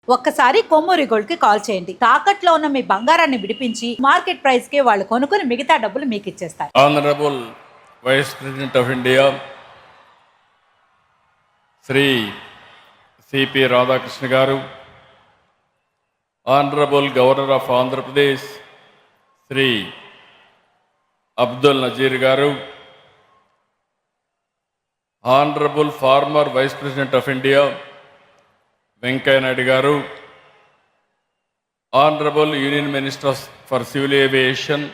ఒక్కసారి కొమ్మూరి గోల్డ్ కి కాల్ చేయండి. తాకట్లో ఉన్న మీ బంగారాన్ని విడిపించి మార్కెట్ ప్రైస్ కి వాళ్ళు కొనుక్కుని మిగతా డబ్బులు మీకు ఇచ్చేస్తారు. Honourable vice president of India Shri C P Radhakrishna garu, honourable governor of Andhra Pradesh Shri Abdul Nazeer garu, honourable former vice president of India Venkaiah Naidu garu, honourable union minister for civil aviation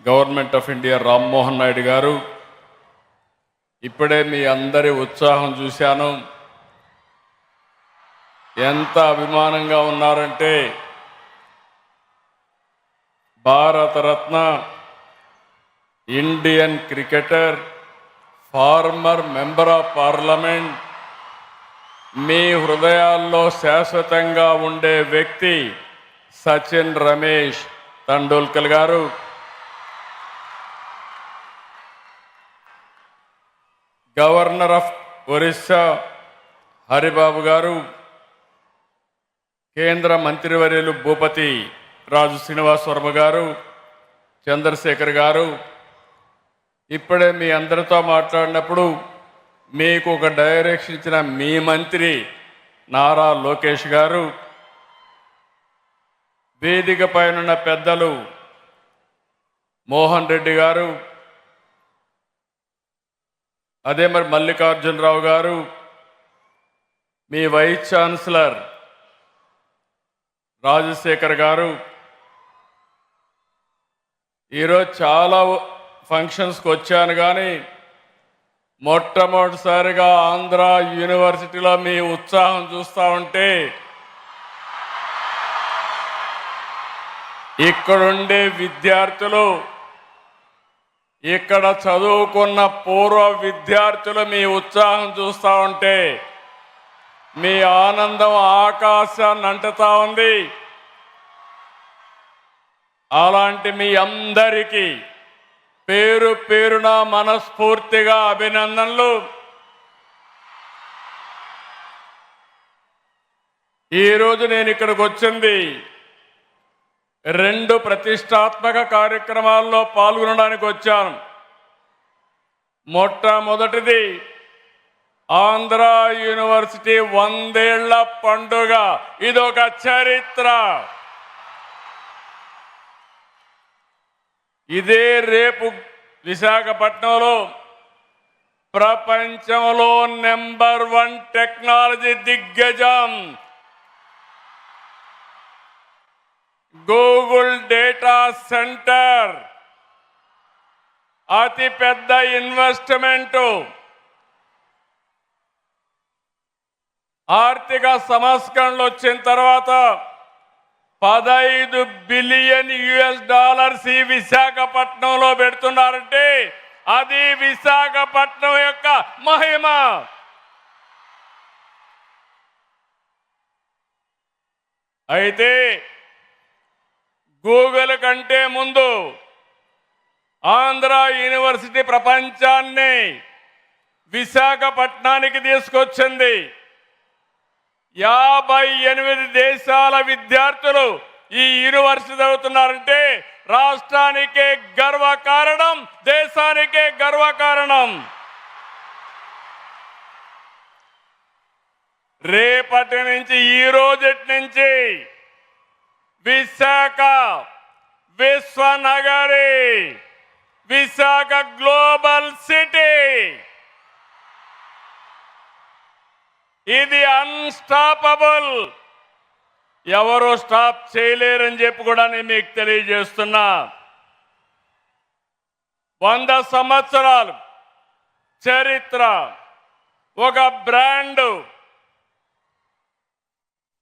government of India Rammohan Naidu garu, ఇప్పుడే మీ అందరి ఉత్సాహం చూశాను. ఎంత అభిమానంగా ఉన్నారంటే Bharat Ratna, Indian cricketer, former member of parliament, మీ హృదయాల్లో శాశ్వతంగా ఉండే వ్యక్తి సచిన్ రమేష్ టెండూల్కర్ గారు, గవర్నర్ ఆఫ్ ఒరిస్సా హరిబాబు గారు, కేంద్ర మంత్రివర్యులు భూపతి రాజు శ్రీనివాస్ వర్మ గారు, చంద్రశేఖర్ గారు, ఇప్పుడే మీ అందరితో మాట్లాడినప్పుడు మీకు ఒక డైరెక్షన్ ఇచ్చిన మీ మంత్రి నారా లోకేష్ గారు, వేదిక పైన పెద్దలు మోహన్ రెడ్డి గారు, అదే మరి మల్లికార్జునరావు గారు, మీ వైస్ ఛాన్సలర్ రాజశేఖర్ గారు, ఈరోజు చాలా ఫంక్షన్స్కి వచ్చాను కానీ మొట్టమొదటిసారిగా ఆంధ్ర యూనివర్సిటీలో మీ ఉత్సాహం చూస్తూ ఉంటే ఇక్కడుండే విద్యార్థులు, ఇక్కడ చదువుకున్న పూర్వ విద్యార్థులు మీ ఉత్సాహం చూస్తూ ఉంటే మీ ఆనందం ఆకాశాన్ని అంటుతా ఉంది. అలాంటి మీ అందరికీ పేరు పేరున మనస్ఫూర్తిగా అభినందనలు. ఈరోజు నేను ఇక్కడికి వచ్చింది 2 ప్రతిష్టాత్మక కార్యక్రమాల్లో పాల్గొనడానికి వచ్చాను. మొట్టమొదటిది ఆంధ్ర యూనివర్సిటీ 100 ఏళ్ల పండుగ. ఇదొక చరిత్ర. ఇదే రేపు విశాఖపట్నంలో ప్రపంచంలో నెంబర్ 1 టెక్నాలజీ దిగ్గజం గూగుల్ డేటా సెంటర్, అతి పెద్ద ఇన్వెస్ట్మెంటు, ఆర్థిక సంస్కరణలు వచ్చిన తర్వాత $15 బిలియన్ ఈ విశాఖపట్నంలో పెడుతున్నారంటే అది విశాఖపట్నం యొక్క మహిమ. అయితే గూగుల్ కంటే ముందు ఆంధ్ర యూనివర్సిటీ ప్రపంచాన్ని విశాఖపట్నానికి తీసుకొచ్చింది. 58 దేశాల విద్యార్థులు ఈ యూనివర్సిటీ చదువుతున్నారంటే రాష్ట్రానికే గర్వకారణం, దేశానికే గర్వకారణం. రేపటి నుంచి, ఈ రోజటి నుంచి విశాఖ విశ్వనగరి, విశాఖ గ్లోబల్ సిటీ. ఇది అన్స్టాపబుల్. ఎవరు స్టాప్ చేయలేరని చెప్పి కూడా నేను మీకు తెలియజేస్తున్నా. 100 సంవత్సరాలు చరిత్ర, ఒక బ్రాండ్.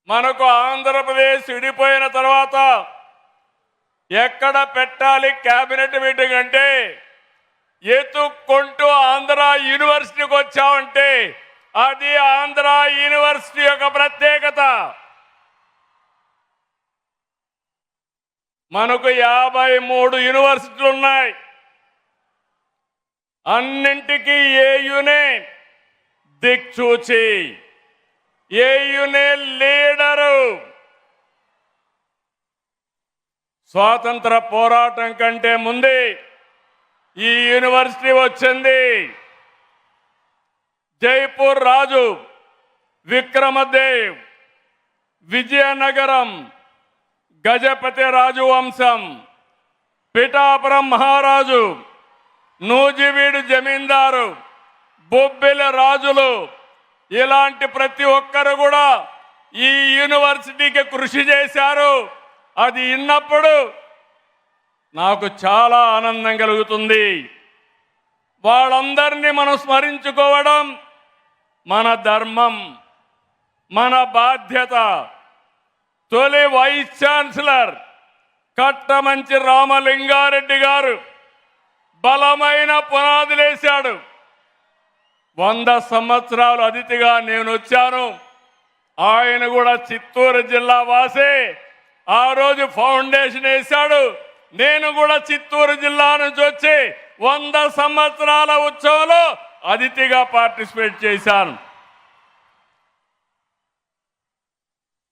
మనకు ఆంధ్రప్రదేశ్ విడిపోయిన తర్వాత ఎక్కడ పెట్టాలి కేబినెట్ మీటింగ్ అంటే ఎత్తుక్కుంటూ ఆంధ్ర యూనివర్సిటీకి వచ్చామంటే అది ఆంధ్ర యూనివర్సిటీ యొక్క ప్రత్యేకత. మనకు 53 యూనివర్సిటీలు ఉన్నాయి. అన్నింటికీ ఏయునే దిక్చూచి, ఏయునే లీడరు. స్వాతంత్ర పోరాటం కంటే ముందే ఈ యూనివర్సిటీ వచ్చింది. జైపూర్ రాజు విక్రమదేవ్, విజయనగరం గజపతి రాజు వంశం, పిఠాపురం మహారాజు, నూజివీడు జమీందారు, బొబ్బిలి రాజులు, ఇలాంటి ప్రతి ఒక్కరు కూడా ఈ యూనివర్సిటీకి కృషి చేశారు. అది విన్నప్పుడు నాకు చాలా ఆనందం కలుగుతుంది. వాళ్ళందరినీ మనం స్మరించుకోవడం మన ధర్మం, మన బాధ్యత. తొలి వైస్ ఛాన్సలర్ కట్టమంచి రామలింగారెడ్డి గారు బలమైన పునాదులేశాడు. 100 సంవత్సరాలు అతిథిగా నేను వచ్చాను. ఆయన కూడా చిత్తూరు జిల్లా వాసే. ఆ రోజు ఫౌండేషన్ వేశాడు. నేను కూడా చిత్తూరు జిల్లా నుంచి వచ్చి 100 సంవత్సరాల ఉత్సవంలో అతిథిగా పార్టిసిపేట్ చేశాను.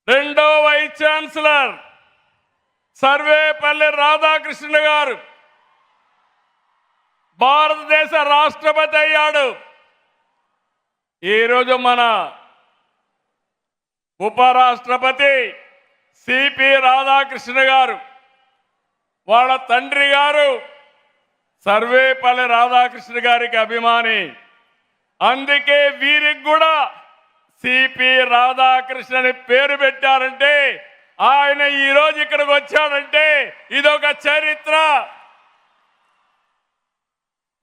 రెండో వైస్ ఛాన్సలర్ సర్వేపల్లి రాధాకృష్ణ గారు భారతదేశ రాష్ట్రపతి అయ్యాడు. ఈరోజు మన ఉపరాష్ట్రపతి సిపి రాధాకృష్ణ గారు, వాళ్ళ తండ్రి గారు సర్వేపల్లి రాధాకృష్ణ గారికి అభిమాని. అందుకే వీరికి కూడా సిపి రాధాకృష్ణ అని పేరు పెట్టారంటే, ఆయన ఈరోజు ఇక్కడికి వచ్చాడంటే ఇదొక చరిత్ర.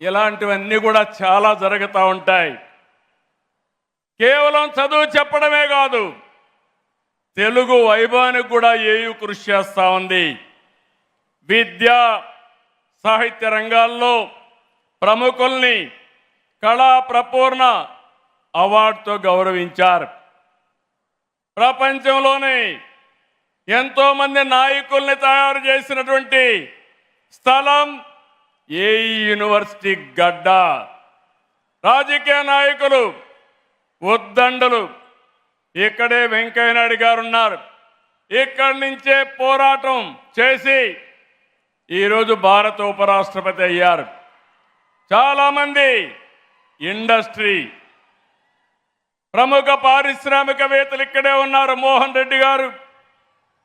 ఇలాంటివన్నీ కూడా చాలా జరుగుతూ ఉంటాయి. కేవలం చదువు చెప్పడమే కాదు, తెలుగు వైభవానికి కూడా ఏయు కృషి చేస్తూ ఉంది. విద్య సాహిత్య రంగాల్లో ప్రముఖుల్ని కళా ప్రపూర్ణ అవార్డుతో గౌరవించారు. ప్రపంచంలోనే ఎంతో మంది నాయకుల్ని తయారు చేసినటువంటి స్థలం ఏఈ యూనివర్సిటీ గడ్డ. రాజకీయ నాయకులు, ఉద్దండులు ఇక్కడే వెంకయ్య నాయుడు గారు ఉన్నారు. ఇక్కడి నుంచే పోరాటం చేసి ఈరోజు భారత ఉపరాష్ట్రపతి అయ్యారు. చాలామంది ఇండస్ట్రీ ప్రముఖ పారిశ్రామికవేత్తలు ఇక్కడే ఉన్నారు. మోహన్ రెడ్డి గారు,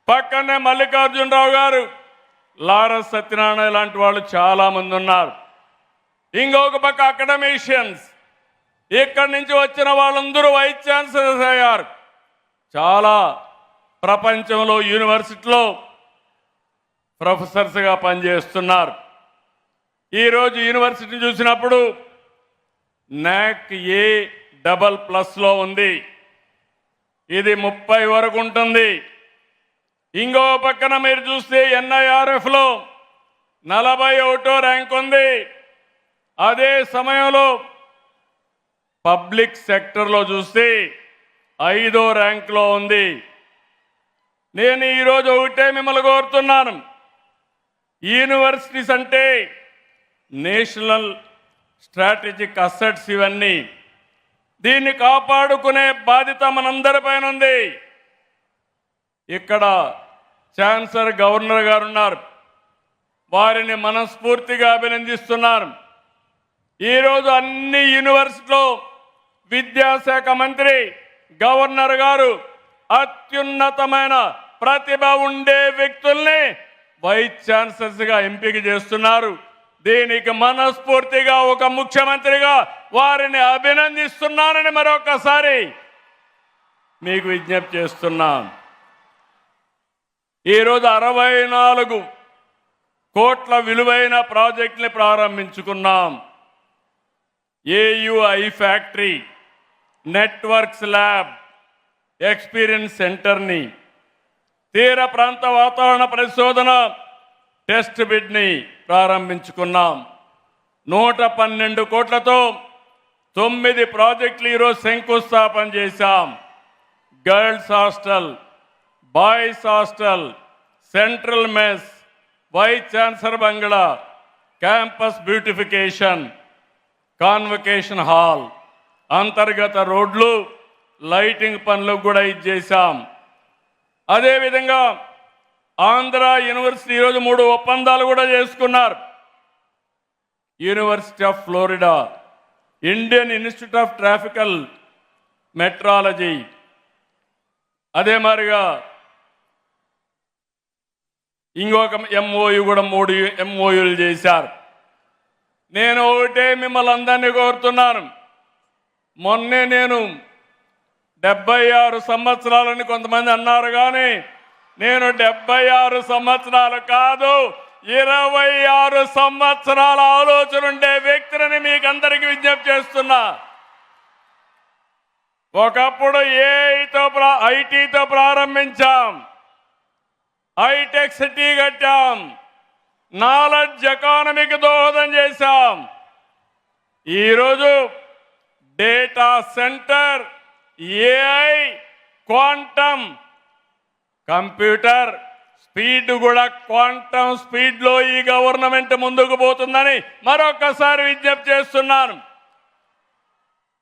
పక్కనే మల్లికార్జునరావు గారు, లారస్ సత్యనారాయణ లాంటి వాళ్ళు చాలామంది ఉన్నారు. ఇంకొక పక్క అకాడమీషియన్స్, ఇక్కడి నుంచి వచ్చిన వాళ్ళందరూ వైస్ ఛాన్సలర్స్ అయ్యారు. చాలా ప్రపంచంలో యూనివర్సిటీలో ప్రొఫెసర్స్గా పనిచేస్తున్నారు. ఈరోజు యూనివర్సిటీ చూసినప్పుడు NAC A++ ఉంది. ఇది 30 వరకు ఉంటుంది. ఇంకో పక్కన మీరు చూస్తే NIRFలో 41వ ర్యాంక్ ఉంది. అదే సమయంలో పబ్లిక్ సెక్టర్లో చూస్తే 5వ ర్యాంక్లో ఉంది. నేను ఈరోజు ఒకటే మిమ్మల్ని కోరుతున్నాను, యూనివర్సిటీస్ అంటే నేషనల్ స్ట్రాటజిక్ అసెట్స్. ఇవన్నీ దీన్ని కాపాడుకునే బాధ్యత మనందరిపైన ఉంది. ఇక్కడ ఛాన్సలర్ గవర్నర్ గారు ఉన్నారు, వారిని మనస్ఫూర్తిగా అభినందిస్తున్నారు. ఈరోజు అన్ని యూనివర్సిటీలో విద్యాశాఖ మంత్రి గవర్నర్ గారు అత్యున్నతమైన ప్రతిభ ఉండే వ్యక్తుల్ని వైస్ ఛాన్సలర్స్గా ఎంపిక చేస్తున్నారు. దీనికి మనస్ఫూర్తిగా ఒక ముఖ్యమంత్రిగా వారిని అభినందిస్తున్నానని మరొకసారి మీకు విజ్ఞప్తి చేస్తున్నాం. ఈరోజు 64 కోట్ల విలువైన ప్రాజెక్టుని ప్రారంభించుకున్నాం. ఏయుఐ ఫ్యాక్టరీ, నెట్వర్క్స్ ల్యాబ్, ఎక్స్పీరియన్స్ సెంటర్ని, తీర ప్రాంత వాతావరణ పరిశోధన టెస్ట్ బిడ్ని ప్రారంభించుకున్నాం. 112 కోట్లతో 9 ప్రాజెక్టులు ఈరోజు శంకుస్థాపన చేశాం. Girls hostel, boys hostel, central mess, vice chancellor బంగ్లా, క్యాంపస్ బ్యూటిఫికేషన్, కాన్వకేషన్ హాల్, అంతర్గత రోడ్లు, లైటింగ్ పనులు కూడా ఇది చేశాం. అదేవిధంగా ఆంధ్ర యూనివర్సిటీ ఈరోజు 3 ఒప్పందాలు కూడా చేసుకున్నారు. University of Florida, Indian Institute of Tropical Meteorology, అదే మాదిరిగా ఇంకొక ఎంఓయు కూడా 3 ఎంఓయులు చేశారు. నేను ఒకటే మిమ్మల్ని అందరినీ కోరుతున్నాను. మొన్నే నేను 76 సంవత్సరాలని కొంతమంది అన్నారు, కానీ నేను 76 సంవత్సరాలు కాదు, 26 సంవత్సరాల ఆలోచన ఉండే వ్యక్తిని మీకు అందరికీ విజ్ఞప్తి చేస్తున్నా. ఒకప్పుడు ఐటీతో ప్రారంభించాం, హైటెక్ సిటీ కట్టాం, నాలెడ్జ్ ఎకానమీకి దోహదం చేశాం. ఈరోజు data centre, AI, quantum computer speed కూడా క్వాంటమ్ స్పీడ్లో ఈ గవర్నమెంట్ ముందుకు పోతుందని మరొకసారి విజ్ఞప్తి చేస్తున్నాను.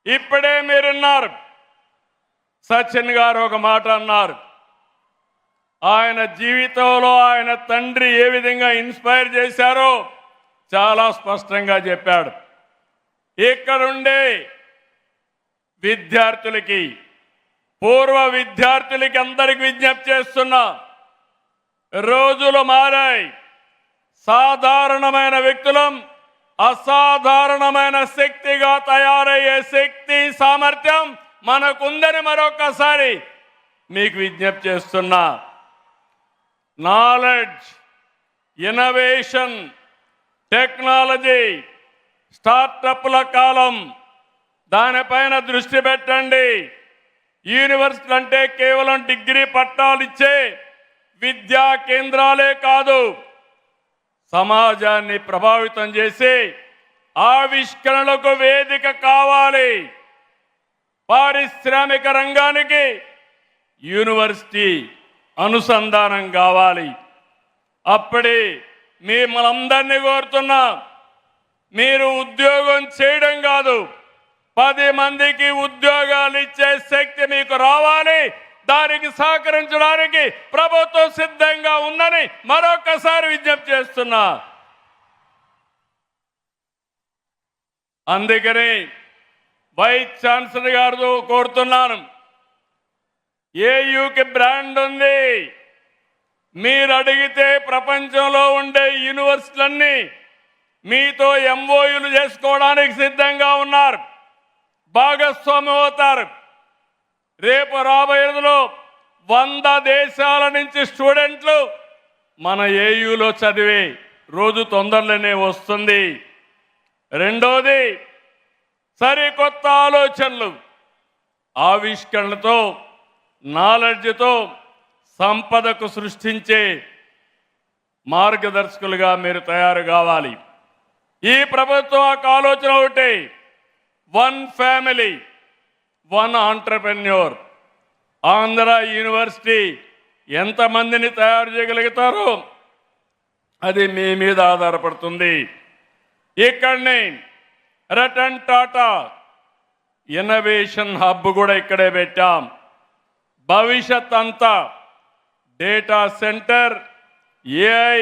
ఇప్పుడే మీరున్నారు, సచిన్ గారు ఒక మాట అన్నారు. ఆయన జీవితంలో ఆయన తండ్రి ఏ విధంగా ఇన్స్పైర్ చేశారో చాలా స్పష్టంగా చెప్పాడు. ఇక్కడుండే విద్యార్థులకి, పూర్వ విద్యార్థులకి అందరికి విజ్ఞప్తి చేస్తున్నా, రోజులు మారాయి. సాధారణమైన వ్యక్తులం అసాధారణమైన శక్తిగా తయారయ్యే శక్తి సామర్థ్యం మనకుందని మరొకసారి మీకు విజ్ఞప్తి చేస్తున్నా. నాలెడ్జ్, ఇన్నోవేషన్, టెక్నాలజీ, స్టార్టప్ల కాలం, దానిపైన దృష్టి పెట్టండి. యూనివర్సిటీ అంటే కేవలం డిగ్రీ పట్టాలు ఇచ్చే విద్యా కేంద్రాలే కాదు, సమాజాన్ని ప్రభావితం చేసి ఆవిష్కరణలకు వేదిక కావాలి. పారిశ్రామిక రంగానికి యూనివర్సిటీ అనుసంధానం కావాలి. అప్పుడే మిమ్మల్ని కోరుతున్నా, మీరు ఉద్యోగం చేయడం కాదు, 10 మందికి ఉద్యోగాలు ఇచ్చే శక్తి మీకు రావాలి. దానికి సహకరించడానికి ప్రభుత్వం సిద్ధంగా ఉందని మరొకసారి విజ్ఞప్తి చేస్తున్నా. అందుకని వైస్ ఛాన్సలర్ గారు కోరుతున్నాను, ఏయూకి బ్రాండ్ ఉంది. మీరు అడిగితే ప్రపంచంలో ఉండే యూనివర్సిటీలన్నీ మీతో ఎంఓయూలు చేసుకోవడానికి సిద్ధంగా ఉన్నారు, భాగస్వామ్యం అవుతారు. రేపు రాబోయేలో 100 దేశాల నుంచి స్టూడెంట్లు మన ఏయూలో చదివే రోజు తొందరలోనే వస్తుంది. రెండోది, సరికొత్త ఆలోచనలు, ఆవిష్కరణలతో, నాలెడ్జ్తో సంపదకు సృష్టించే మార్గదర్శకులుగా మీరు తయారు కావాలి. ఈ ప్రభుత్వం ఆలోచన ఒకటే, 1 ఫ్యామిలీ 1 ఆంటర్‌ప్రెన్యూర్. ఆంధ్ర యూనివర్సిటీ ఎంతమందిని తయారు చేయగలుగుతారో అది మీ మీద ఆధారపడుతుంది. ఇక్కడనే రతన్ టాటా ఇన్నోవేషన్ హబ్ కూడా ఇక్కడే పెట్టాం. భవిష్యత్ అంతా డేటా సెంటర్, ఏఐ,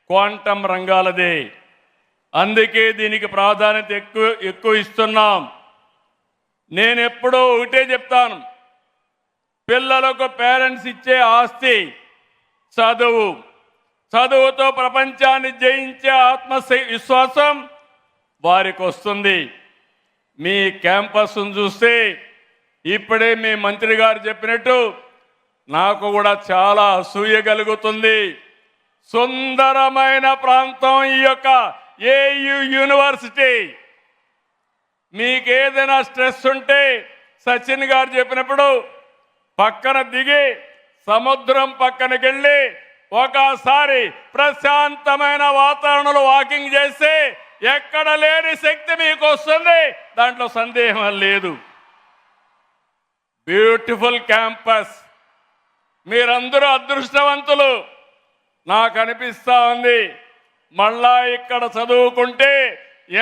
క్వాంటమ్ రంగాలదే. అందుకే దీనికి ప్రాధాన్యత ఎక్కువ ఇస్తున్నాం. నేను ఎప్పుడూ ఒకటే చెప్తాను, పిల్లలకు పేరెంట్స్ ఇచ్చే ఆస్తి చదువు. చదువుతో ప్రపంచాన్ని జయించే ఆత్మవిశ్వాసం వారికి వస్తుంది. మీ క్యాంపస్ను చూస్తే ఇప్పుడే మీ మంత్రి గారు చెప్పినట్టు నాకు కూడా చాలా అసూయ కలుగుతుంది. సుందరమైన ప్రాంతం ఈ యొక్క ఏయూ యూనివర్సిటీ. మీకేదైనా స్ట్రెస్ ఉంటే సచిన్ గారు చెప్పినప్పుడు పక్కన దిగి సముద్రం పక్కనకి వెళ్ళి ఒకసారి ప్రశాంతమైన వాతావరణంలో వాకింగ్ చేస్తే ఎక్కడ లేని శక్తి మీకు వస్తుంది, దాంట్లో సందేహం లేదు. బ్యూటిఫుల్ క్యాంపస్, మీరందరూ అదృష్టవంతులు. నాకు అనిపిస్తా ఉంది, మళ్ళా ఇక్కడ చదువుకుంటే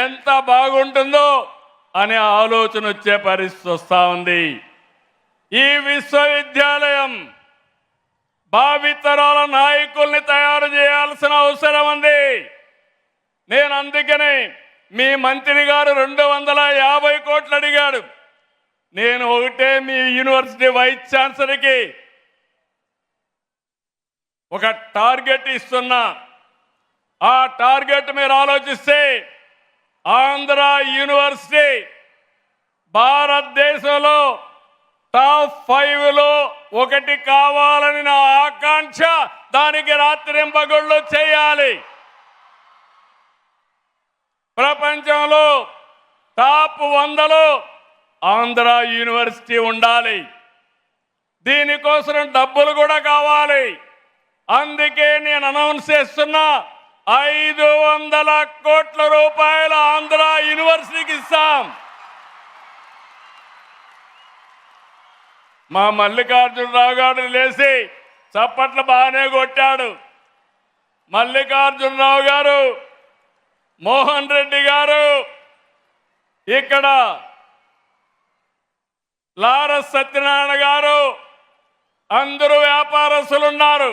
ఎంత బాగుంటుందో అనే ఆలోచన వచ్చే పరిస్థితి వస్తూ ఉంది. ఈ విశ్వవిద్యాలయం భావితరాల నాయకుల్ని తయారు చేయాల్సిన అవసరం ఉంది. నేను అందుకనే మీ మంత్రి గారు 250 కోట్లు అడిగాడు. నేను ఒకటే మీ యూనివర్సిటీ వైస్ ఛాన్సలర్కి ఒక టార్గెట్ ఇస్తున్నా. ఆ టార్గెట్ మీరు ఆలోచిస్తే ఆంధ్ర యూనివర్సిటీ భారతదేశంలో టాప్ 5లో ఒకటి కావాలని నా ఆకాంక్ష. దానికి రాత్రింపగళ్ళు చేయాలి. ప్రపంచంలో టాప్ 100లో ఆంధ్ర యూనివర్సిటీ ఉండాలి. దీనికోసం డబ్బులు కూడా కావాలి. అందుకే నేను అనౌన్స్ చేస్తున్నా, 500 కోట్ల రూపాయలు ఆంధ్ర యూనివర్సిటీకి ఇస్తాం. మా మల్లికార్జునరావు గారు లేచి చప్పట్లు బాగానే కొట్టాడు. మల్లికార్జునరావు గారు, మోహన్ రెడ్డి గారు, ఇక్కడ లారస్ సత్యనారాయణ గారు, అందరూ వ్యాపారస్తులు ఉన్నారు.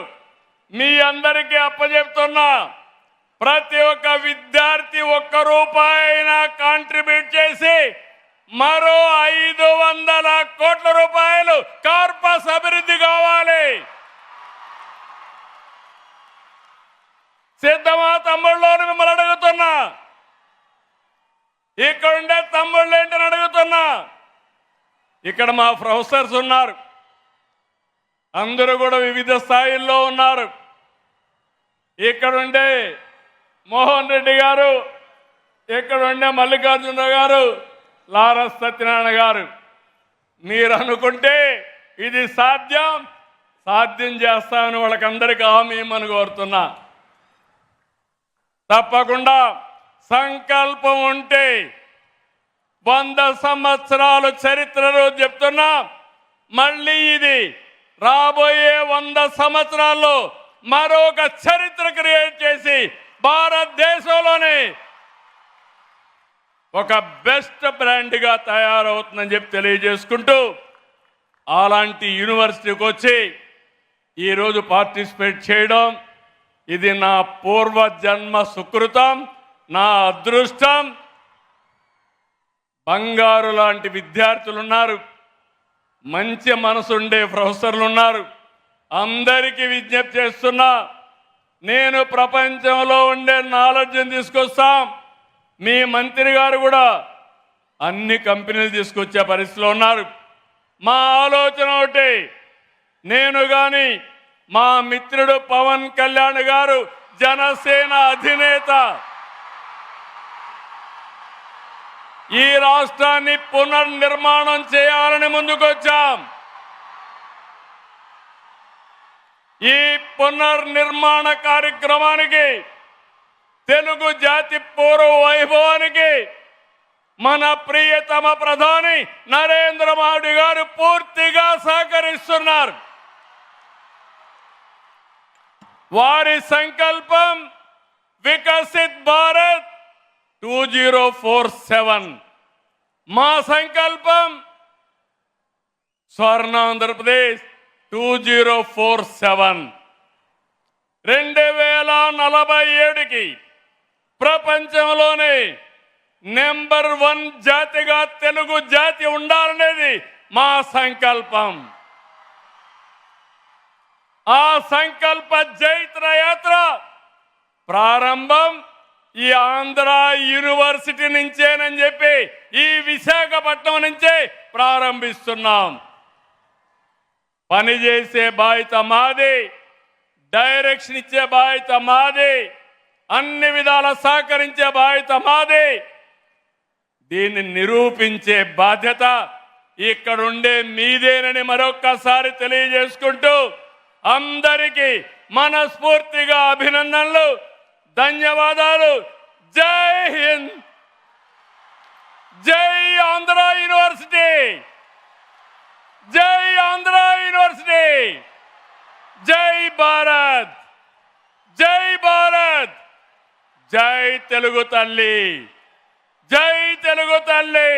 మీ అందరికీ అప్పచెప్తున్నా, ప్రతి ఒక్క విద్యార్థి 1 రూపాయి అయినా కాంట్రిబ్యూట్ చేసి మరో 500 కోట్ల రూపాయలు కార్పస్ అభివృద్ధి కావాలి. సిద్ధమా తమ్ముళ్ళని మిమ్మల్ని అడుగుతున్నా. ఇక్కడుండే తమ్ముళ్ళు ఏంటని అడుగుతున్నా. ఇక్కడ మా ప్రొఫెసర్స్ ఉన్నారు, అందరూ కూడా వివిధ స్థాయిల్లో ఉన్నారు. ఇక్కడుండే మోహన్ రెడ్డి గారు, ఇక్కడుండే మల్లికార్జునరావు గారు, లారస్ సత్యనారాయణ గారు. మీరు అనుకుంటే ఇది సాధ్యం చేస్తామని వాళ్ళకందరికీ హామీ ఇమ్మని కోరుతున్నా. తప్పకుండా సంకల్పం ఉంటే 100 సంవత్సరాలు చరిత్రలో చెప్తున్నా, మళ్ళీ ఇది రాబోయే 100 సంవత్సరాల్లో మరొక చరిత్ర క్రియేట్ చేసి భారతదేశంలోనే ఒక బెస్ట్ బ్రాండ్గా తయారవుతుందని చెప్పి తెలియజేసుకుంటూ, అలాంటి యూనివర్సిటీకి వచ్చి ఈరోజు పార్టిసిపేట్ చేయడం ఇది నా పూర్వజన్మ సుకృతం, నా అదృష్టం. బంగారు లాంటి విద్యార్థులు ఉన్నారు, మంచి మనసుండే ప్రొఫెసర్లు ఉన్నారు. అందరికీ విజ్ఞప్తి చేస్తున్నా, నేను ప్రపంచంలో ఉండే నాలెడ్జ్ని తీసుకొస్తాం. మీ మంత్రి గారు కూడా అన్ని కంపెనీలు తీసుకొచ్చే పరిస్థితిలో ఉన్నారు. మా ఆలోచన ఒకటి, నేను కానీ మా మిత్రుడు పవన్ కళ్యాణ్ గారు జనసేన అధినేత ఈ రాష్ట్రాన్ని పునర్నిర్మాణం చేయాలని ముందుకొచ్చాం. ఈ పునర్నిర్మాణ కార్యక్రమానికి, తెలుగు జాతి పూర్వ వైభవానికి మన ప్రియతమ ప్రధాని నరేంద్ర మోడీ గారు పూర్తిగా సహకరిస్తున్నారు. వారి సంకల్పం వికసిత్ భారత్ 2047. మా సంకల్పం స్వర్ణాంధ్రప్రదేశ్ 2047. 2047కి ప్రపంచంలోనే నెంబర్ 1 జాతిగా తెలుగు జాతి ఉండాలనేది మా సంకల్పం. ఆ సంకల్ప జైత్ర యాత్ర ప్రారంభం ఈ ఆంధ్ర యూనివర్సిటీ నుంచేనని చెప్పి ఈ విశాఖపట్నం నుంచే ప్రారంభిస్తున్నాం. పనిచేసే బాధ్యత మాది, డైరెక్షన్ ఇచ్చే బాధ్యత మాది, అన్ని విధాల సహకరించే బాధ్యత మాది. దీన్ని నిరూపించే బాధ్యత ఇక్కడుండే మీదేనని మరొక్కసారి తెలియజేసుకుంటూ, అందరికీ మనస్ఫూర్తిగా అభినందనలు, ధన్యవాదాలు. జై హింద్, జై ఆంధ్ర యూనివర్సిటీ, జై ఆంధ్ర యూనివర్సిటీ, జై భారత్, జై భారత్, జై తెలుగు తల్లి, జై తెలుగు తల్లి.